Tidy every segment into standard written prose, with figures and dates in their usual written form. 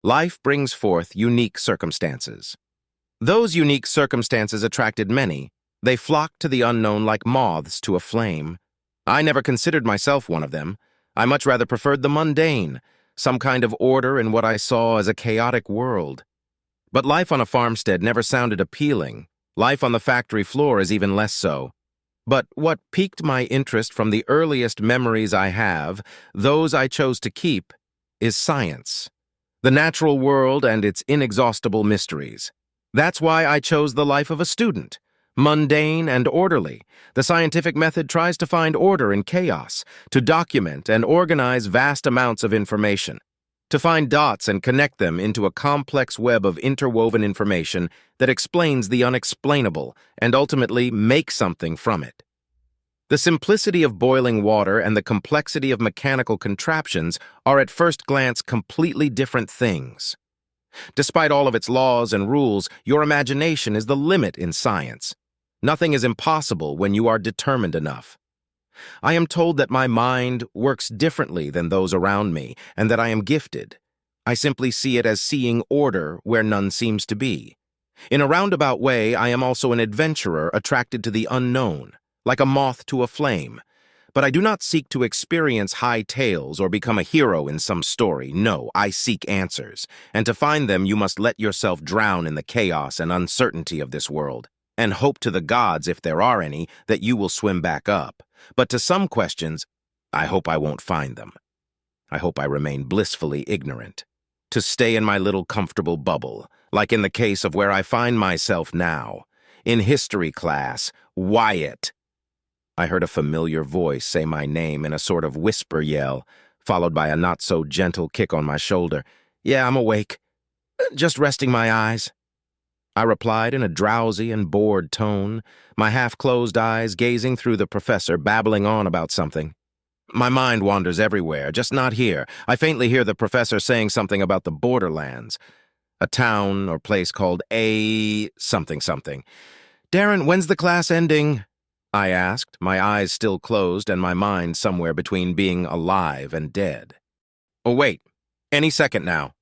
Life brings forth unique circumstances. Those unique circumstances attracted many. They flocked to the unknown like moths to a flame. I never considered myself one of them. I much rather preferred the mundane, some kind of order in what I saw as a chaotic world. But life on a farmstead never sounded appealing. Life on the factory floor is even less so. But what piqued my interest from the earliest memories I have, those I chose to keep, is science. The natural world and its inexhaustible mysteries. That's why I chose the life of a student. Mundane and orderly, the scientific method tries to find order in chaos, to document and organize vast amounts of information, to find dots and connect them into a complex web of interwoven information that explains the unexplainable and ultimately make something from it. The simplicity of boiling water and the complexity of mechanical contraptions are at first glance completely different things. Despite all of its laws and rules, your imagination is the limit in science. Nothing is impossible when you are determined enough. I am told that my mind works differently than those around me and that I am gifted. I simply see it as seeing order where none seems to be. In a roundabout way, I am also an adventurer attracted to the unknown, like a moth to a flame. But I do not seek to experience high tales or become a hero in some story. No, I seek answers. And to find them, you must let yourself drown in the chaos and uncertainty of this world, and hope to the gods, if there are any, that you will swim back up. But to some questions, I hope I won't find them. I hope I remain blissfully ignorant. To stay in my little comfortable bubble, like in the case of where I find myself now. In history class, Wyatt. I heard a familiar voice say my name in a sort of whisper yell, followed by a not-so-gentle kick on my shoulder. Yeah, I'm awake. Just resting my eyes. I replied in a drowsy and bored tone, my half-closed eyes gazing through the professor, babbling on about something. My mind wanders everywhere, just not here. I faintly hear the professor saying something about the borderlands. A town or place called something. Darren, when's the class ending? I asked, my eyes still closed and my mind somewhere between being alive and dead. Oh, wait. Any second now.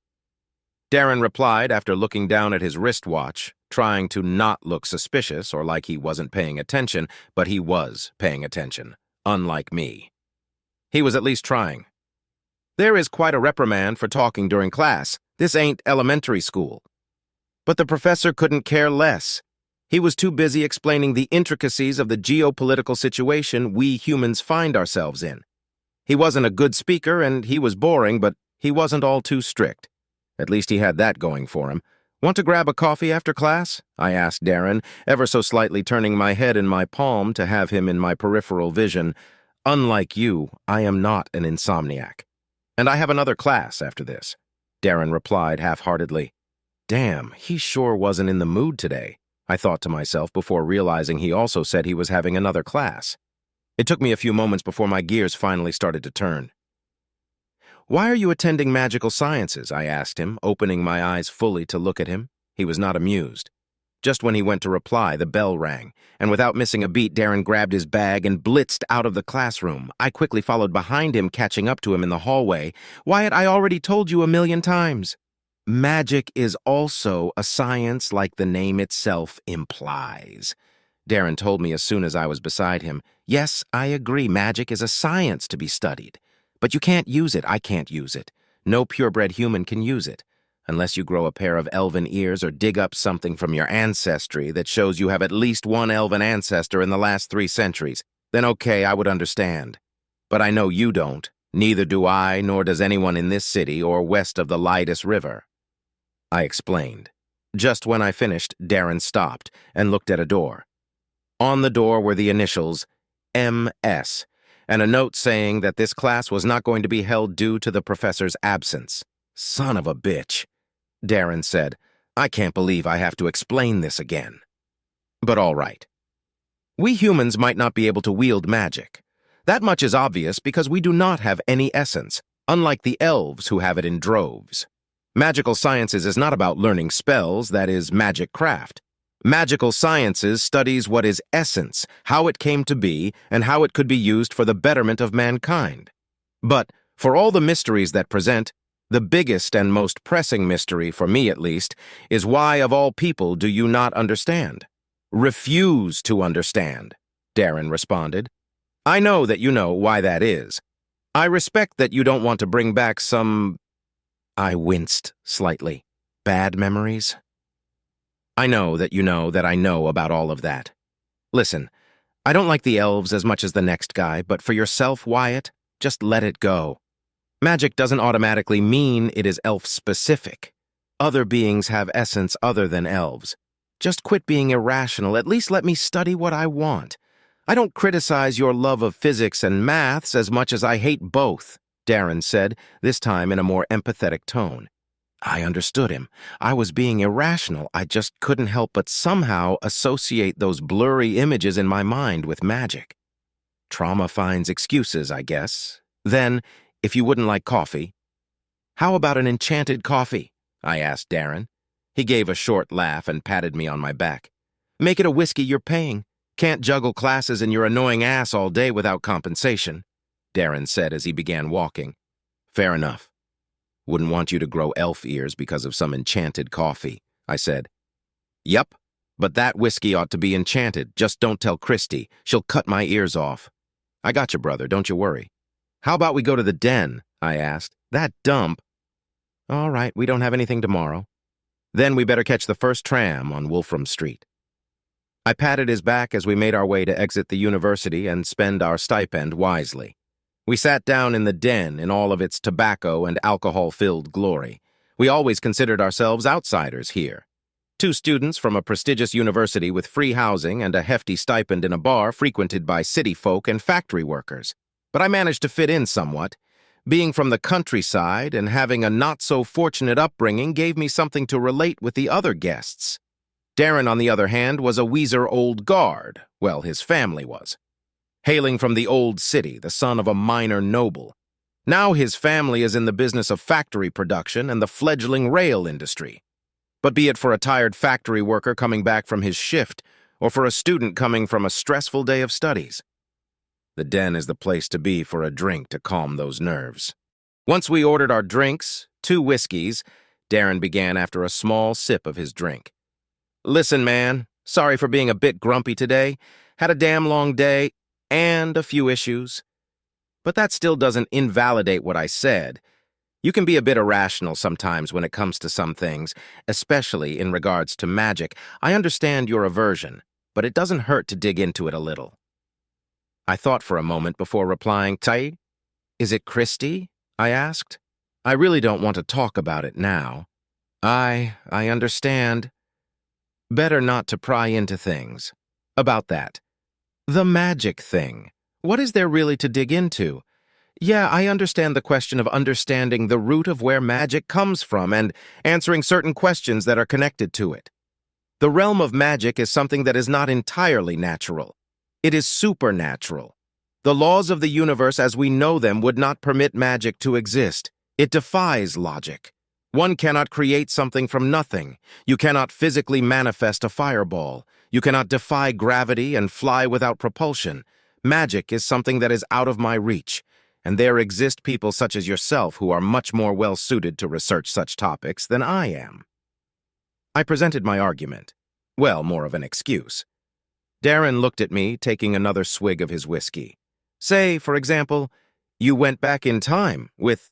Darren replied after looking down at his wristwatch, trying to not look suspicious or like he wasn't paying attention, but he was paying attention, unlike me. He was at least trying. There is quite a reprimand for talking during class. This ain't elementary school. But the professor couldn't care less. He was too busy explaining the intricacies of the geopolitical situation we humans find ourselves in. He wasn't a good speaker and he was boring, but he wasn't all too strict. At least he had that going for him. Want to grab a coffee after class? I asked Darren, ever so slightly turning my head in my palm to have him in my peripheral vision. Unlike you, I am not an insomniac. And I have another class after this. Darren replied half-heartedly. Damn, he sure wasn't in the mood today, I thought to myself before realizing he also said he was having another class. It took me a few moments before my gears finally started to turn. Why are you attending magical sciences? I asked him, opening my eyes fully to look at him. He was not amused. Just when he went to reply, the bell rang, and without missing a beat, Darren grabbed his bag and blitzed out of the classroom. I quickly followed behind him, catching up to him in the hallway. Wyatt, I already told you 1,000,000 times. Magic is also a science like the name itself implies. Darren told me as soon as I was beside him. Yes, I agree, magic is a science to be studied. But you can't use it, I can't use it. No purebred human can use it. Unless you grow a pair of elven ears or dig up something from your ancestry that shows you have at least one elven ancestor in the last 3 centuries, then okay, I would understand. But I know you don't. Neither do I, nor does anyone in this city or west of the Lydas River. I explained. Just when I finished, Darren stopped and looked at a door. On the door were the initials MS, and a note saying that this class was not going to be held due to the professor's absence. Son of a bitch, Darren said. I can't believe I have to explain this again. But all right. We humans might not be able to wield magic. That much is obvious because we do not have any essence, unlike the elves who have it in droves. Magical sciences is not about learning spells, that is magic craft. Magical sciences studies what is essence, how it came to be, and how it could be used for the betterment of mankind. But, for all the mysteries that present, The biggest and most pressing mystery, for me at least, is why of all people do you not understand? Refuse to understand, Darren responded. I know that you know why that is. I respect that you don't want to bring back some... I winced slightly. Bad memories? I know that you know that I know about all of that. Listen, I don't like the elves as much as the next guy, but for yourself, Wyatt, just let it go. Magic doesn't automatically mean it is elf-specific. Other beings have essence other than elves. Just quit being irrational. At least let me study what I want. I don't criticize your love of physics and maths as much as I hate both, Darren said, this time in a more empathetic tone. I understood him. I was being irrational. I just couldn't help but somehow associate those blurry images in my mind with magic. Trauma finds excuses, I guess. Then, if you wouldn't like coffee... How about an enchanted coffee? I asked Darren. He gave a short laugh and patted me on my back. Make it a whiskey you're paying. Can't juggle classes and your annoying ass all day without compensation, Darren said as he began walking. Fair enough. Wouldn't want you to grow elf ears because of some enchanted coffee, I said. Yep, but that whiskey ought to be enchanted. Just don't tell Christy. She'll cut my ears off. I got you, brother, don't you worry. How about we go to the den? I asked. That dump. All right, we don't have anything tomorrow. Then we better catch the first tram on Wolfram Street. I patted his back as we made our way to exit the university and spend our stipend wisely. We sat down in the den in all of its tobacco and alcohol-filled glory. We always considered ourselves outsiders here. Two students from a prestigious university with free housing and a hefty stipend in a bar frequented by city folk and factory workers. But I managed to fit in somewhat. Being from the countryside and having a not-so-fortunate upbringing gave me something to relate with the other guests. Darren, on the other hand, was a Weezer old guard. Well, his family was. Hailing from the old city, the son of a minor noble. Now his family is in the business of factory production and the fledgling rail industry. But be it for a tired factory worker coming back from his shift, or for a student coming from a stressful day of studies, the den is the place to be for a drink to calm those nerves. Once we ordered our drinks, 2 whiskeys, Darren began after a small sip of his drink. Listen, man, sorry for being a bit grumpy today. Had a damn long day and a few issues. But that still doesn't invalidate what I said. You can be a bit irrational sometimes when it comes to some things, especially in regards to magic. I understand your aversion, but it doesn't hurt to dig into it a little. I thought for a moment before replying, Tai, is it Christy? I asked. I really don't want to talk about it now. I understand. Better not to pry into things. About that. The magic thing. What is there really to dig into? Yeah, I understand the question of understanding the root of where magic comes from and answering certain questions that are connected to it. The realm of magic is something that is not entirely natural. It is supernatural. The laws of the universe as we know them would not permit magic to exist. It defies logic. One cannot create something from nothing. You cannot physically manifest a fireball. You cannot defy gravity and fly without propulsion. Magic is something that is out of my reach, and there exist people such as yourself who are much more well-suited to research such topics than I am. I presented my argument. Well, more of an excuse. Darren looked at me, taking another swig of his whiskey. Say, for example, you went back in time with,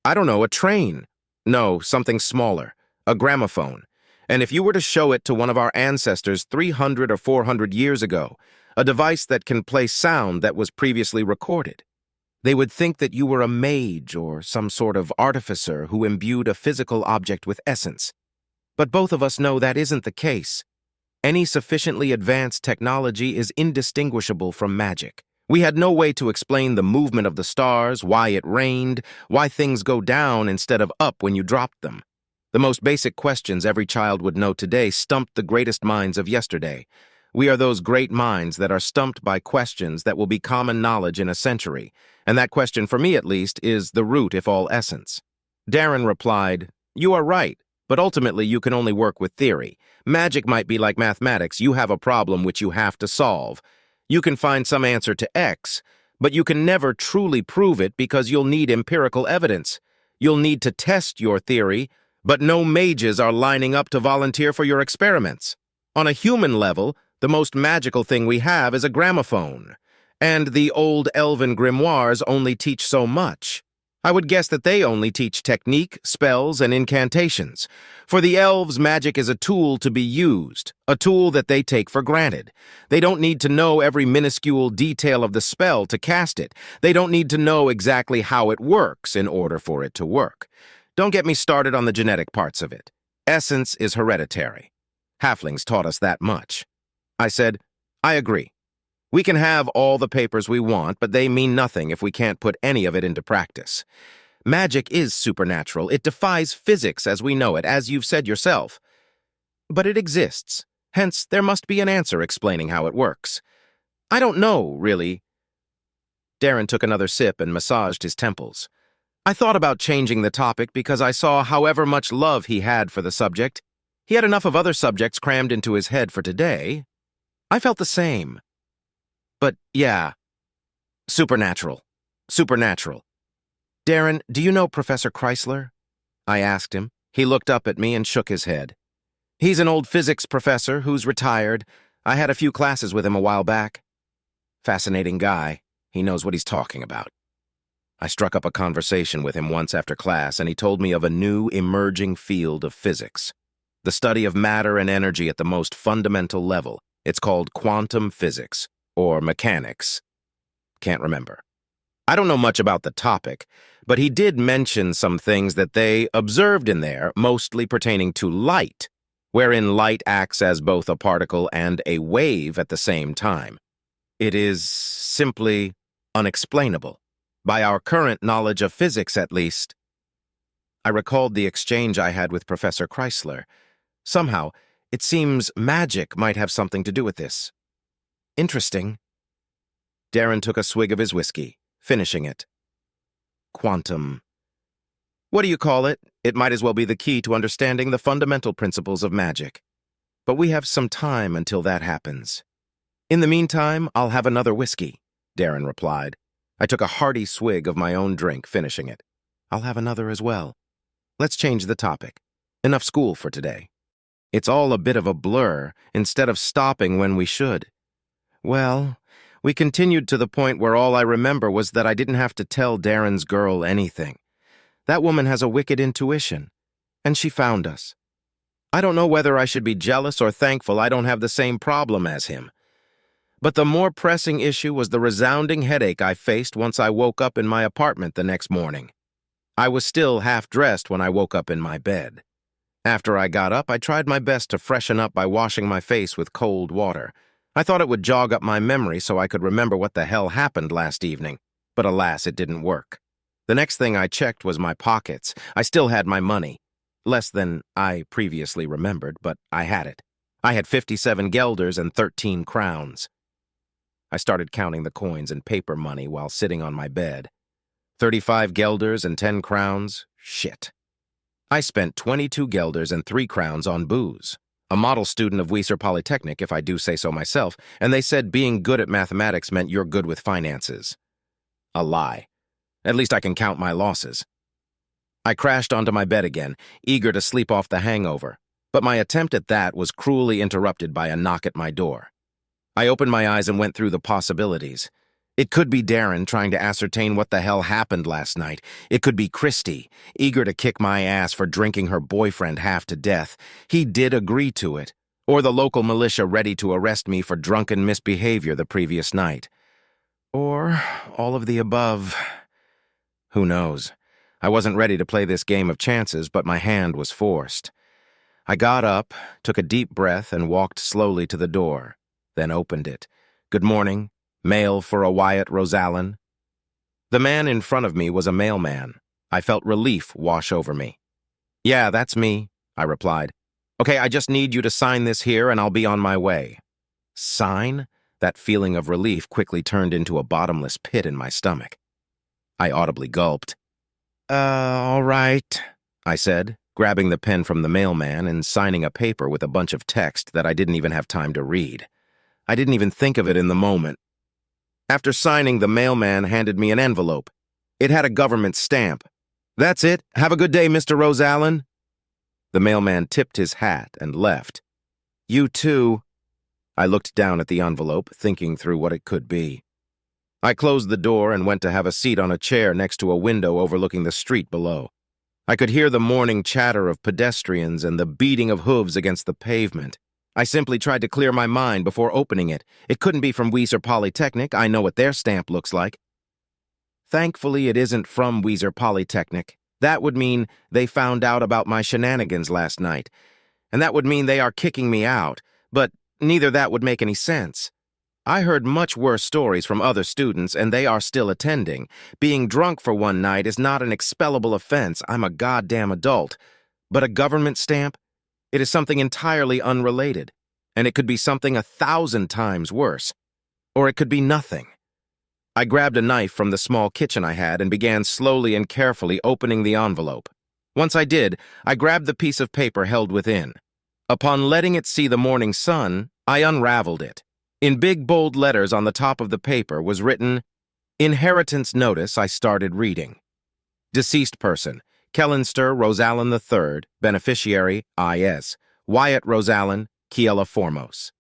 I don't know, a train. No, something smaller, a gramophone. And if you were to show it to one of our ancestors 300 or 400 years ago, a device that can play sound that was previously recorded, they would think that you were a mage or some sort of artificer who imbued a physical object with essence. But both of us know that isn't the case. Any sufficiently advanced technology is indistinguishable from magic. We had no way to explain the movement of the stars, why it rained, why things go down instead of up when you dropped them. The most basic questions every child would know today stumped the greatest minds of yesterday. We are those great minds that are stumped by questions that will be common knowledge in a century, and that question, for me at least, is the root if all essence. Darren replied, You are right, but ultimately you can only work with theory. Magic might be like mathematics. You have a problem which you have to solve. You can find some answer to X, but you can never truly prove it because you'll need empirical evidence. You'll need to test your theory, but no mages are lining up to volunteer for your experiments. On a human level, the most magical thing we have is a gramophone, and the old elven grimoires only teach so much. I would guess that they only teach technique, spells, and incantations. For the elves, magic is a tool to be used, a tool that they take for granted. They don't need to know every minuscule detail of the spell to cast it. They don't need to know exactly how it works in order for it to work. Don't get me started on the genetic parts of it. Essence is hereditary. Halflings taught us that much. I said, I agree. We can have all the papers we want, but they mean nothing if we can't put any of it into practice. Magic is supernatural. It defies physics as we know it, as you've said yourself. But it exists. Hence, there must be an answer explaining how it works. I don't know, really. Darren took another sip and massaged his temples. I thought about changing the topic because I saw however much love he had for the subject. He had enough of other subjects crammed into his head for today. I felt the same. But, yeah, supernatural. Supernatural. Darren, do you know Professor Chrysler? I asked him. He looked up at me and shook his head. He's an old physics professor who's retired. I had a few classes with him a while back. Fascinating guy. He knows what he's talking about. I struck up a conversation with him once after class, and he told me of a new emerging field of physics. The study of matter and energy at the most fundamental level. It's called quantum physics. Or mechanics. Can't remember. I don't know much about the topic, but he did mention some things that they observed in there, mostly pertaining to light, wherein light acts as both a particle and a wave at the same time. It is simply unexplainable, by our current knowledge of physics at least. I recalled the exchange I had with Professor Chrysler. Somehow, it seems magic might have something to do with this. Interesting. Darren took a swig of his whiskey, finishing it. Quantum. What do you call it? It might as well be the key to understanding the fundamental principles of magic. But we have some time until that happens. In the meantime, I'll have another whiskey, Darren replied. I took a hearty swig of my own drink, finishing it. I'll have another as well. Let's change the topic. Enough school for today. It's all a bit of a blur, instead of stopping when we should. Well, we continued to the point where all I remember was that I didn't have to tell Darren's girl anything. That woman has a wicked intuition, and she found us. I don't know whether I should be jealous or thankful I don't have the same problem as him. But the more pressing issue was the resounding headache I faced once I woke up in my apartment the next morning. I was still half-dressed when I woke up in my bed. After I got up, I tried my best to freshen up by washing my face with cold water. I thought it would jog up my memory so I could remember what the hell happened last evening, but alas, it didn't work. The next thing I checked was my pockets. I still had my money. Less than I previously remembered, but I had it. I had 57 guilders and 13 crowns. I started counting the coins and paper money while sitting on my bed. 35 guilders and 10 crowns? Shit. I spent 22 guilders and 3 crowns on booze. A model student of Weiser Polytechnic, if I do say so myself, and they said being good at mathematics meant you're good with finances. A lie. At least I can count my losses. I crashed onto my bed again, eager to sleep off the hangover, but my attempt at that was cruelly interrupted by a knock at my door. I opened my eyes and went through the possibilities. It could be Darren trying to ascertain what the hell happened last night. It could be Christy, eager to kick my ass for drinking her boyfriend half to death. He did agree to it. Or the local militia ready to arrest me for drunken misbehavior the previous night. Or all of the above. Who knows? I wasn't ready to play this game of chances, but my hand was forced. I got up, took a deep breath, and walked slowly to the door, then opened it. Good morning. Mail for a Wyatt Rosalyn. The man in front of me was a mailman. I felt relief wash over me. Yeah, that's me, I replied. Okay, I just need you to sign this here and I'll be on my way. Sign? That feeling of relief quickly turned into a bottomless pit in my stomach. I audibly gulped. All right, I said, grabbing the pen from the mailman and signing a paper with a bunch of text that I didn't even have time to read. I didn't even think of it in the moment. After signing, the mailman handed me an envelope. It had a government stamp. That's it. Have a good day, Mr. Rose Allen. The mailman tipped his hat and left. You too. I looked down at the envelope, thinking through what it could be. I closed the door and went to have a seat on a chair next to a window overlooking the street below. I could hear the morning chatter of pedestrians and the beating of hooves against the pavement. I simply tried to clear my mind before opening it. It couldn't be from Weiser Polytechnic. I know what their stamp looks like. Thankfully, it isn't from Weiser Polytechnic. That would mean they found out about my shenanigans last night. And that would mean they are kicking me out. But neither that would make any sense. I heard much worse stories from other students, and they are still attending. Being drunk for one night is not an expellable offense. I'm a goddamn adult. But a government stamp? It is something entirely unrelated. And it could be something 1,000 times worse. Or it could be nothing. I grabbed a knife from the small kitchen I had and began slowly and carefully opening the envelope. Once I did, I grabbed the piece of paper held within. Upon letting it see the morning sun, I unraveled it. In big, bold letters on the top of the paper was written, Inheritance Notice. I started reading. Deceased person, Kellenster Rosalyn III, beneficiary, I.S., Wyatt Rosalyn, Kiella Formos.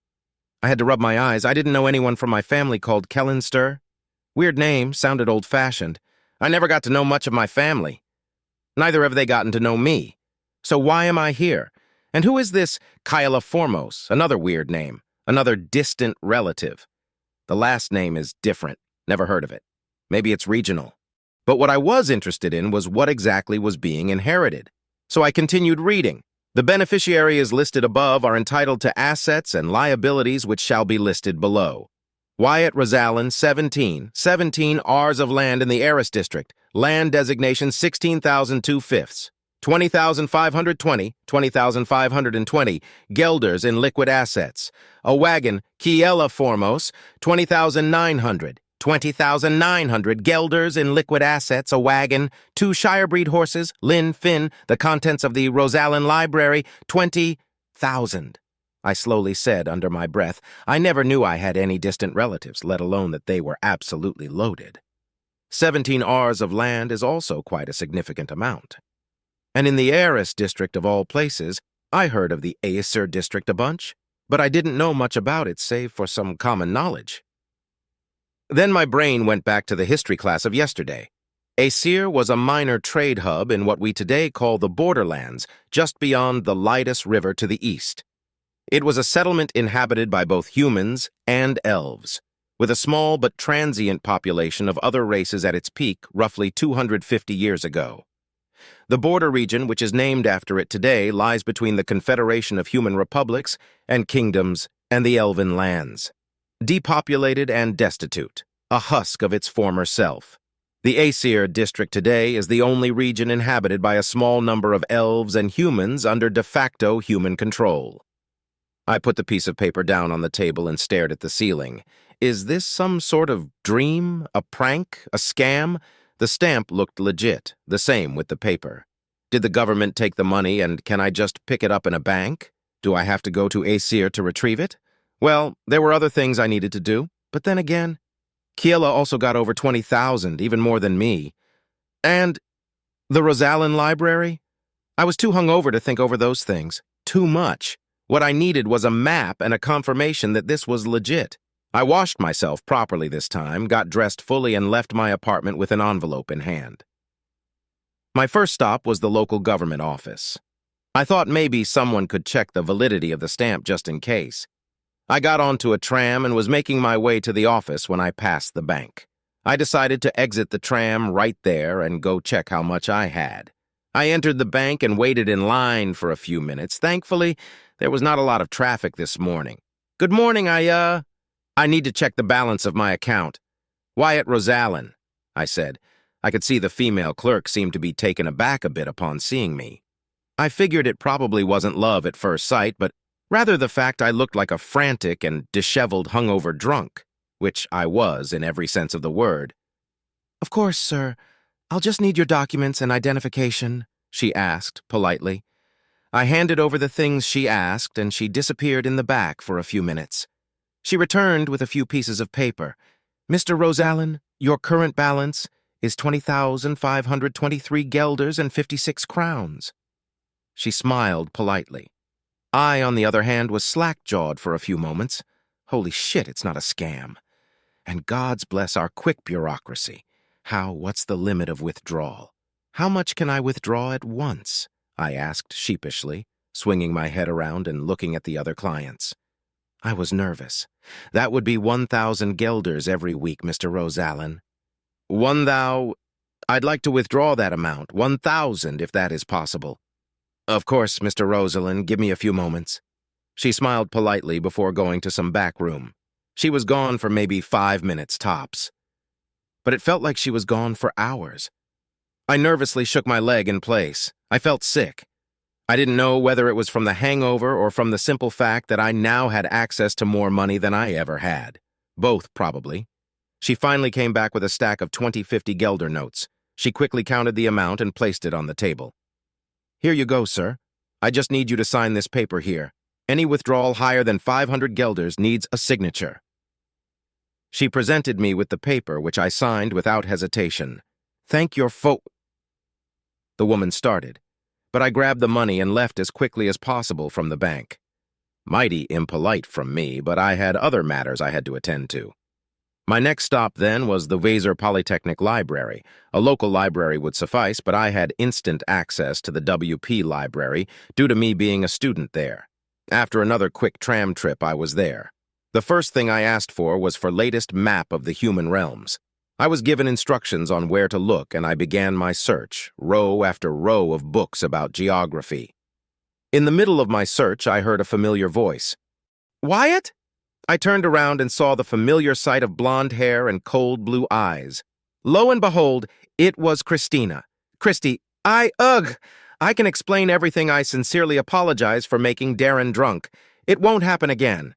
I had to rub my eyes. I didn't know anyone from my family called Kellenster. Weird name, sounded old-fashioned. I never got to know much of my family. Neither have they gotten to know me. So why am I here? And who is this Kiella Formos? Another weird name. Another distant relative. The last name is different. Never heard of it. Maybe it's regional. But what I was interested in was what exactly was being inherited. So I continued reading. The beneficiaries listed above are entitled to assets and liabilities which shall be listed below. Wyatt Rosalyn, 17 Rs of land in the Aris District. Land designation 16,2/5. 20,520, 20,520, gelders in liquid assets. A wagon, Kiella Formos, 20,900, 20,900, gelders in liquid assets, a wagon, 2 Shirebreed horses, Lynn, Finn, the contents of the Rosalyn Library, 20,000. I slowly said under my breath. I never knew I had any distant relatives, let alone that they were absolutely loaded. 17 Rs of land is also quite a significant amount. And in the Aris district of all places, I heard of the Acer district a bunch, but I didn't know much about it save for some common knowledge. Then my brain went back to the history class of yesterday. Acer was a minor trade hub in what we today call the borderlands, just beyond the Lytus River to the east. It was a settlement inhabited by both humans and elves, with a small but transient population of other races at its peak roughly 250 years ago. The border region, which is named after it today, lies between the Confederation of Human Republics and Kingdoms and the Elven lands. Depopulated and destitute, a husk of its former self. The Aesir district today is the only region inhabited by a small number of elves and humans under de facto human control. I put the piece of paper down on the table and stared at the ceiling. Is this some sort of dream, a prank, a scam? The stamp looked legit, the same with the paper. Did the government take the money and can I just pick it up in a bank? Do I have to go to Aesir to retrieve it? Well, there were other things I needed to do, but then again, Kiella also got over 20,000, even more than me. And the Rosalyn Library? I was too hungover to think over those things. Too much. What I needed was a map and a confirmation that this was legit. I washed myself properly this time, got dressed fully, and left my apartment with an envelope in hand. My first stop was the local government office. I thought maybe someone could check the validity of the stamp just in case. I got onto a tram and was making my way to the office when I passed the bank. I decided to exit the tram right there and go check how much I had. I entered the bank and waited in line for a few minutes. Thankfully, there was not a lot of traffic this morning. Good morning, I need to check the balance of my account. Wyatt Rosalyn, I said. I could see the female clerk seemed to be taken aback a bit upon seeing me. I figured it probably wasn't love at first sight, but rather the fact I looked like a frantic and disheveled hungover drunk, which I was in every sense of the word. Of course, sir. I'll just need your documents and identification, she asked politely. I handed over the things she asked, and she disappeared in the back for a few minutes. She returned with a few pieces of paper. Mr. Rosalyn, your current balance is 20,523 guilders and 56 crowns. She smiled politely. I, on the other hand, was slack-jawed for a few moments. Holy shit, it's not a scam. And God's bless our quick bureaucracy. What's the limit of withdrawal? How much can I withdraw at once? I asked sheepishly, swinging my head around and looking at the other clients. I was nervous. That would be 1,000 guilders every week, Mr. Rosallen. I'd like to withdraw that amount, 1,000, if that is possible. Of course, Mr. Rosallen, give me a few moments. She smiled politely before going to some back room. She was gone for maybe 5 minutes tops. But it felt like she was gone for hours. I nervously shook my leg in place. I felt sick. I didn't know whether it was from the hangover or from the simple fact that I now had access to more money than I ever had. Both, probably. She finally came back with a stack of 2050 Gelder notes. She quickly counted the amount and placed it on the table. Here you go, sir. I just need you to sign this paper here. Any withdrawal higher than 500 Gelders needs a signature. She presented me with the paper, which I signed without hesitation. Thank your The woman started, but I grabbed the money and left as quickly as possible from the bank. Mighty impolite from me, but I had other matters I had to attend to. My next stop, then, was the Weser Polytechnic Library. A local library would suffice, but I had instant access to the WP library due to me being a student there. After another quick tram trip, I was there. The first thing I asked for was for latest map of the human realms. I was given instructions on where to look, and I began my search, row after row of books about geography. In the middle of my search, I heard a familiar voice. Wyatt? I turned around and saw the familiar sight of blonde hair and cold blue eyes. Lo and behold, it was Christina. Christy, I can explain everything. I sincerely apologize for making Darren drunk. It won't happen again.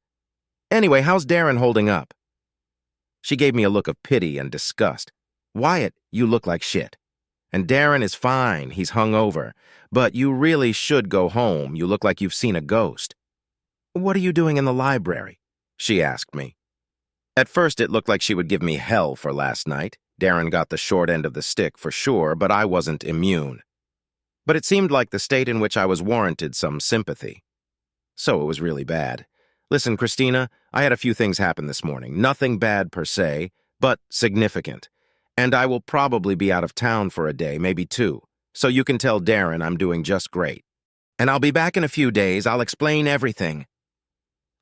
Anyway, how's Darren holding up? She gave me a look of pity and disgust. Wyatt, you look like shit. And Darren is fine, he's hungover. But you really should go home. You look like you've seen a ghost. What are you doing in the library? She asked me. At first, it looked like she would give me hell for last night. Darren got the short end of the stick for sure, but I wasn't immune. But it seemed like the state in which I was warranted some sympathy. So it was really bad. Listen, Christina, I had a few things happen this morning. Nothing bad per se, but significant. And I will probably be out of town for a day, maybe 2. So you can tell Darren I'm doing just great. And I'll be back in a few days. I'll explain everything.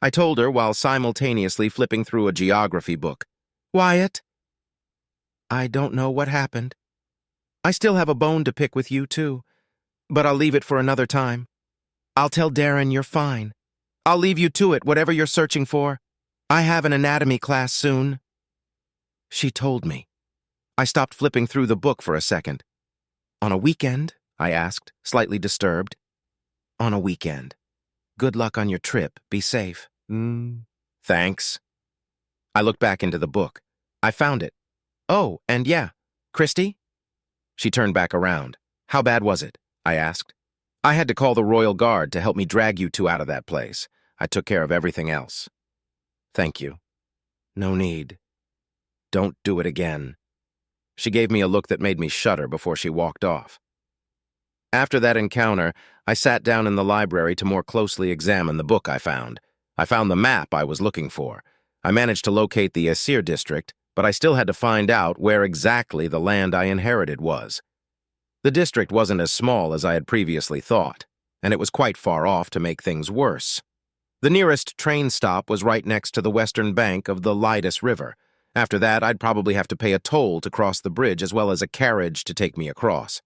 I told her while simultaneously flipping through a geography book. Wyatt? I don't know what happened. I still have a bone to pick with you, too. But I'll leave it for another time. I'll tell Darren you're fine. I'll leave you to it, whatever you're searching for. I have an anatomy class soon. She told me. I stopped flipping through the book for a second. On a weekend? I asked, slightly disturbed. On a weekend. Good luck on your trip. Be safe. Thanks. I looked back into the book. I found it. Oh, and yeah. Christy? She turned back around. How bad was it? I asked. I had to call the Royal Guard to help me drag you 2 out of that place. I took care of everything else. Thank you. No need. Don't do it again. She gave me a look that made me shudder before she walked off. After that encounter, I sat down in the library to more closely examine the book I found. I found the map I was looking for. I managed to locate the Asir district, but I still had to find out where exactly the land I inherited was. The district wasn't as small as I had previously thought, and it was quite far off to make things worse. The nearest train stop was right next to the western bank of the Lydas River. After that, I'd probably have to pay a toll to cross the bridge as well as a carriage to take me across.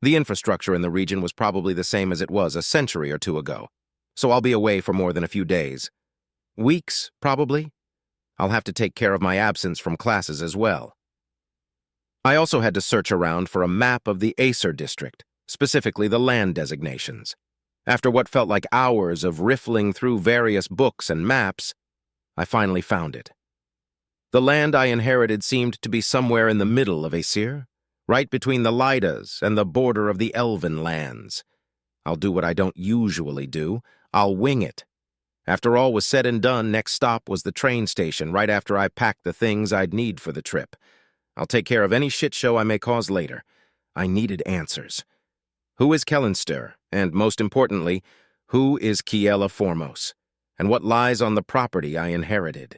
The infrastructure in the region was probably the same as it was a century or 2 ago, so I'll be away for more than a few days. Weeks, probably. I'll have to take care of my absence from classes as well. I also had to search around for a map of the Acer district, specifically the land designations. After what felt like hours of riffling through various books and maps, I finally found it. The land I inherited seemed to be somewhere in the middle of Acer, right between the Lydas and the border of the Elven lands. I'll do what I don't usually do. I'll wing it. After all was said and done, next stop was the train station right after I packed the things I'd need for the trip. I'll take care of any shit show I may cause later. I needed answers. Who is Kellenster? And most importantly, who is Kiela Formos? And what lies on the property I inherited?